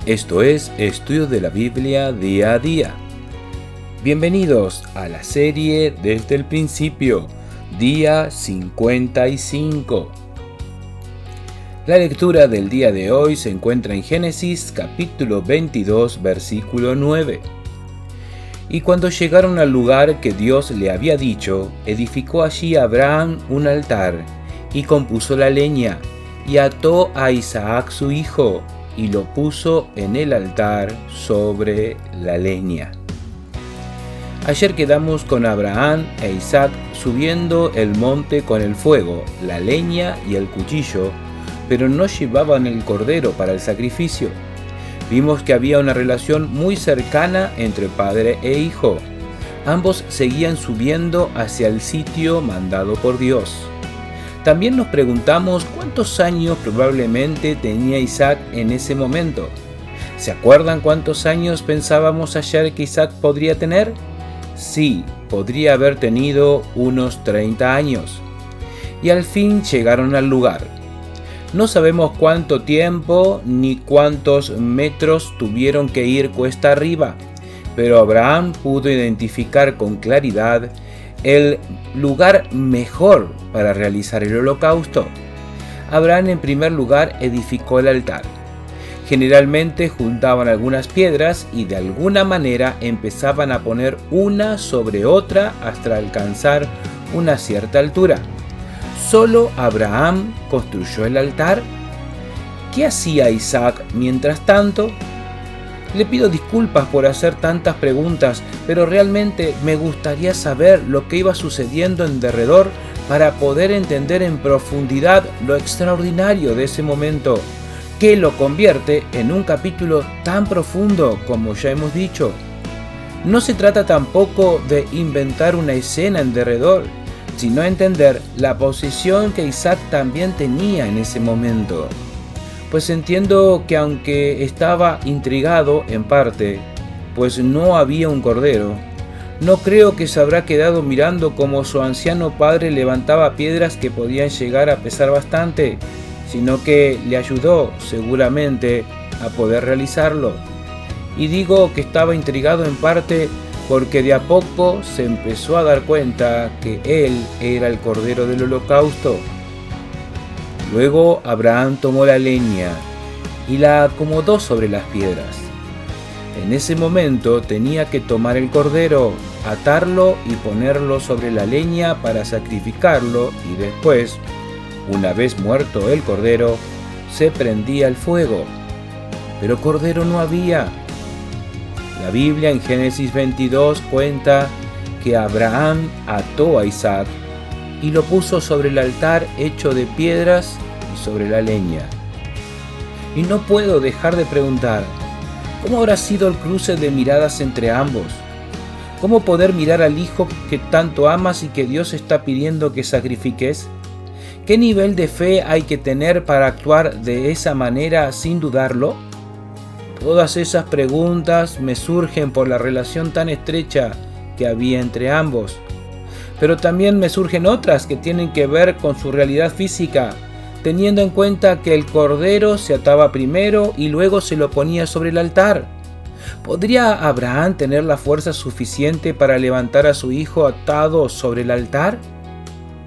Esto es Estudio de la Biblia Día a Día. Bienvenidos a la serie Desde el Principio, día 55. La lectura del día de hoy se encuentra en Génesis capítulo 22, versículo 9. Y cuando llegaron al lugar que Dios le había dicho, edificó allí Abraham un altar, y compuso la leña, y ató a Isaac su hijo, y lo puso en el altar sobre la leña. Ayer quedamos con Abraham e Isaac subiendo el monte con el fuego, la leña y el cuchillo, pero no llevaban el cordero para el sacrificio. Vimos que había una relación muy cercana entre padre e hijo. Ambos seguían subiendo hacia el sitio mandado por Dios. También nos preguntamos cuántos años probablemente tenía Isaac en ese momento. ¿Se acuerdan cuántos años pensábamos ayer que Isaac podría tener? Sí, podría haber tenido unos 30 años. Y al fin llegaron al lugar. No sabemos cuánto tiempo ni cuántos metros tuvieron que ir cuesta arriba, pero Abraham pudo identificar con claridad el lugar mejor para realizar el holocausto. Abraham en primer lugar edificó el altar. Generalmente juntaban algunas piedras y de alguna manera empezaban a poner una sobre otra hasta alcanzar una cierta altura. ¿Solo Abraham construyó el altar? ¿Qué hacía Isaac mientras tanto? Le pido disculpas por hacer tantas preguntas, pero realmente me gustaría saber lo que iba sucediendo en derredor para poder entender en profundidad lo extraordinario de ese momento, que lo convierte en un capítulo tan profundo como ya hemos dicho. No se trata tampoco de inventar una escena en derredor, sino entender la posición que Isaac también tenía en ese momento. Pues entiendo que aunque estaba intrigado en parte, pues no había un cordero, no creo que se habrá quedado mirando cómo su anciano padre levantaba piedras que podían llegar a pesar bastante, sino que le ayudó seguramente a poder realizarlo. Y digo que estaba intrigado en parte porque de a poco se empezó a dar cuenta que él era el cordero del holocausto. Luego Abraham tomó la leña y la acomodó sobre las piedras. En ese momento tenía que tomar el cordero, atarlo y ponerlo sobre la leña para sacrificarlo, y después, una vez muerto el cordero, se prendía el fuego. Pero cordero no había. La Biblia en Génesis 22 cuenta que Abraham ató a Isaac y lo puso sobre el altar hecho de piedras y sobre la leña. Y no puedo dejar de preguntar, ¿cómo habrá sido el cruce de miradas entre ambos? ¿Cómo poder mirar al hijo que tanto amas y que Dios está pidiendo que sacrifiques? ¿Qué nivel de fe hay que tener para actuar de esa manera sin dudarlo? Todas esas preguntas me surgen por la relación tan estrecha que había entre ambos. Pero también me surgen otras que tienen que ver con su realidad física, teniendo en cuenta que el cordero se ataba primero y luego se lo ponía sobre el altar. ¿Podría Abraham tener la fuerza suficiente para levantar a su hijo atado sobre el altar?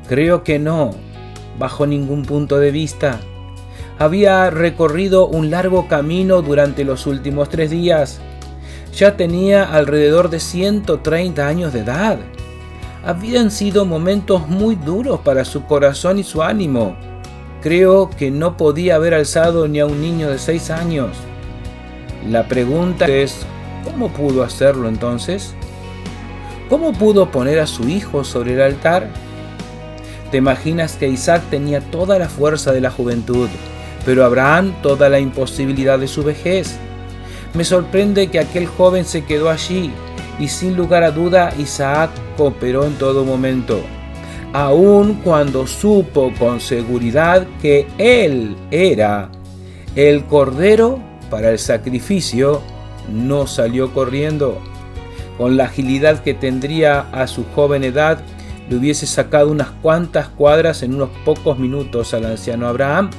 Creo que no, bajo ningún punto de vista. Había recorrido un largo camino durante los últimos 3 días. Ya tenía alrededor de 130 años de edad. Habían sido momentos muy duros para su corazón y su ánimo. Creo que no podía haber alzado ni a un niño de 6 años. La pregunta es, ¿cómo pudo hacerlo entonces? ¿Cómo pudo poner a su hijo sobre el altar? ¿Te imaginas que Isaac tenía toda la fuerza de la juventud, pero Abraham toda la imposibilidad de su vejez? Me sorprende que aquel joven se quedó allí, y sin lugar a duda Isaac cooperó en todo momento, aun cuando supo con seguridad que él era el cordero para el sacrificio. No salió corriendo. Con la agilidad que tendría a su joven edad, le hubiese sacado unas cuantas cuadras en unos pocos minutos al anciano Abraham.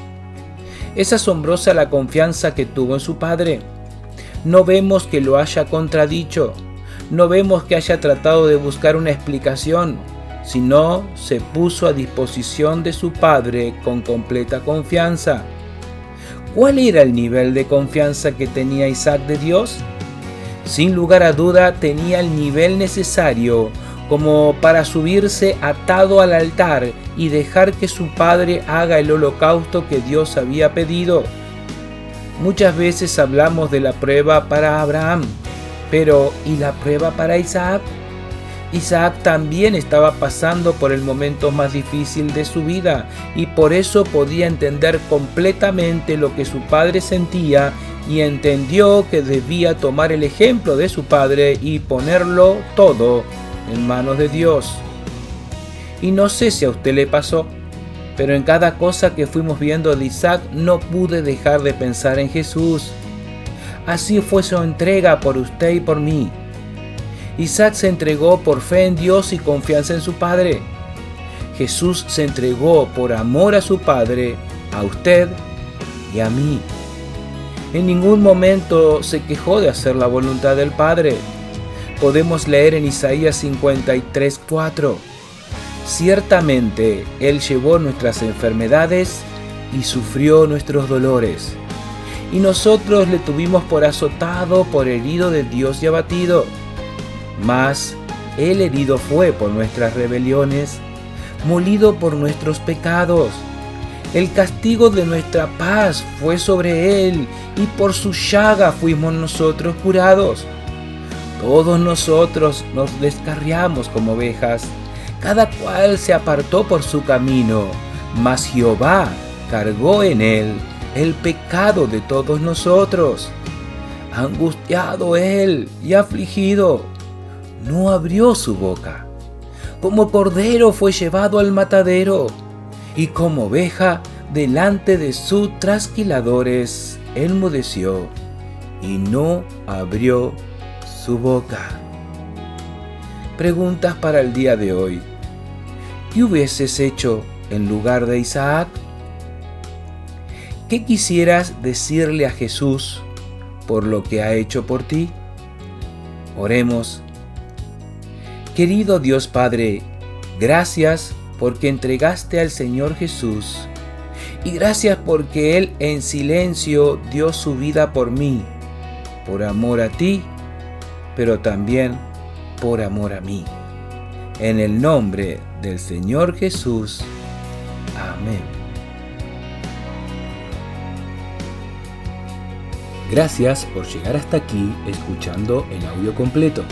Es asombrosa la confianza que tuvo en su padre. No vemos que lo haya contradicho, no vemos que haya tratado de buscar una explicación, sino se puso a disposición de su padre con completa confianza. ¿Cuál era el nivel de confianza que tenía Isaac de Dios? Sin lugar a duda tenía el nivel necesario como para subirse atado al altar y dejar que su padre haga el holocausto que Dios había pedido. Muchas veces hablamos de la prueba para Abraham, pero ¿y la prueba para Isaac? Isaac también estaba pasando por el momento más difícil de su vida y por eso podía entender completamente lo que su padre sentía y entendió que debía tomar el ejemplo de su padre y ponerlo todo en manos de Dios. Y no sé si a usted le pasó, pero en cada cosa que fuimos viendo de Isaac no pude dejar de pensar en Jesús. Así fue su entrega por usted y por mí. Isaac se entregó por fe en Dios y confianza en su Padre. Jesús se entregó por amor a su Padre, a usted y a mí. En ningún momento se quejó de hacer la voluntad del Padre. Podemos leer en Isaías 53:4. Ciertamente Él llevó nuestras enfermedades y sufrió nuestros dolores. Y nosotros le tuvimos por azotado, por herido de Dios y abatido. Mas Él herido fue por nuestras rebeliones, molido por nuestros pecados. El castigo de nuestra paz fue sobre Él, y por su llaga fuimos nosotros curados. Todos nosotros nos descarriamos como ovejas, cada cual se apartó por su camino, mas Jehová cargó en Él el pecado de todos nosotros. Angustiado Él y afligido, no abrió su boca. Como cordero fue llevado al matadero, y como oveja delante de sus trasquiladores enmudeció, y no abrió su boca. Preguntas para el día de hoy. ¿Qué hubieses hecho en lugar de Isaac? ¿Qué quisieras decirle a Jesús por lo que ha hecho por ti? Oremos. Querido Dios Padre, gracias porque entregaste al Señor Jesús y gracias porque Él en silencio dio su vida por mí, por amor a ti, pero también por amor a mí. En el nombre del Señor Jesús. Amén. Gracias por llegar hasta aquí escuchando el audio completo.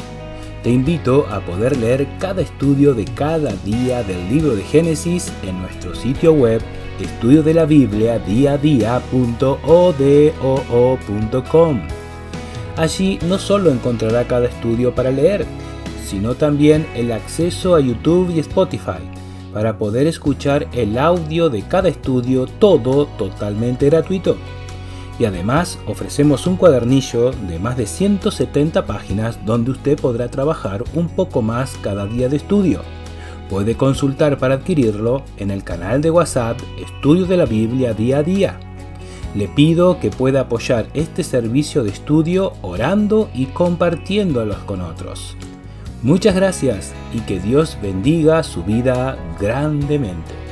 Te invito a poder leer cada estudio de cada día del libro de Génesis en nuestro sitio web estudiodelaBiblia.com. Allí no solo encontrará cada estudio para leer, sino también el acceso a YouTube y Spotify para poder escuchar el audio de cada estudio, todo totalmente gratuito. Y además ofrecemos un cuadernillo de más de 170 páginas donde usted podrá trabajar un poco más cada día de estudio. Puede consultar para adquirirlo en el canal de WhatsApp Estudio de la Biblia Día a Día. Le pido que pueda apoyar este servicio de estudio orando y compartiéndolos con otros. Muchas gracias y que Dios bendiga su vida grandemente.